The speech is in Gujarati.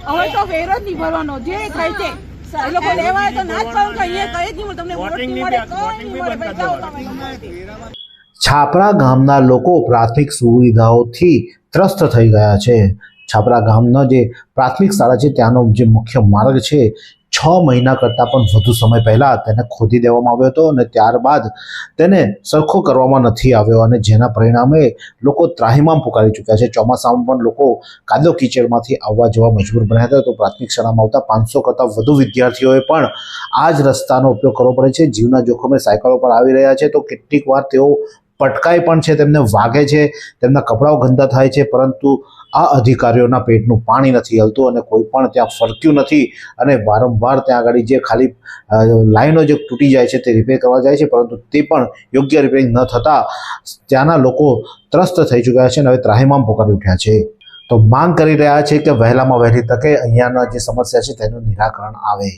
હવે તો વેરો જ નહીં ભરવાનો, જે થાય છે એ લોકો લેવાય તો ના જ પાડું કે અહીંયા કઈ જ નહીં મળે, તમને વોટ નહીં મળે, કોઈ નહીં મળે, ભાઈ જાઓ તમે. છાપરા ગામના લોકો પ્રાથમિક સુવિધાઓથી ત્રસ્ત થઈ ગયા છે. છાપરા ગામનો જે પ્રાથમિક શાળા છે ત્યાંનો જે મુખ્ય માર્ગ છે 6 મહિના કરતાં પણ વધુ સમય પહેલાં તેને ખોદી દેવામાં આવ્યો હતો અને ત્યારબાદ તેને સરખો કરવામાં નથી આવ્યો અને જેના પરિણામે લોકો ત્રાહિમામ પુકારી ચૂક્યા છે. ચોમાસામાં પણ લોકો કાદવ કીચડમાંથી આવવા જવા મજબૂર બન્યા હતા. તો પ્રાથમિક શાળામાં આવતા 500 કરતાં વધુ વિદ્યાર્થીઓએ પણ આ જ રસ્તાનો ઉપયોગ કરવો પડે છે. જીવના જોખમે સાયકલો પર આવી રહ્યા છે. તો કેટલીક વાર તેઓ પટકાય પણ છે, તેમને વાગે છે, તેમના કપડાઓ ગંદા થાય છે, પરંતુ આ અધિકારીઓના પેટનું પાણી નથી હલતું અને કોઈ પણ ત્યાં ફરક્યું નથી અને વારંવાર ત્યાં આગળ જે ખાલી લાઈનો જે તૂટી જાય છે તે રિપેર કરવા જાય છે, પરંતુ તે પણ યોગ્ય રિપેરિંગ ન થતાં ત્યાંના લોકો ત્રસ્ત થઈ ચૂક્યા છે અને હવે ત્રાહિમામ પુકારી ઉઠ્યા છે. તો માંગ કરી રહ્યા છે કે વહેલામાં વહેલી તકે અહીંયાના જે સમસ્યા છે તેનું નિરાકરણ આવે.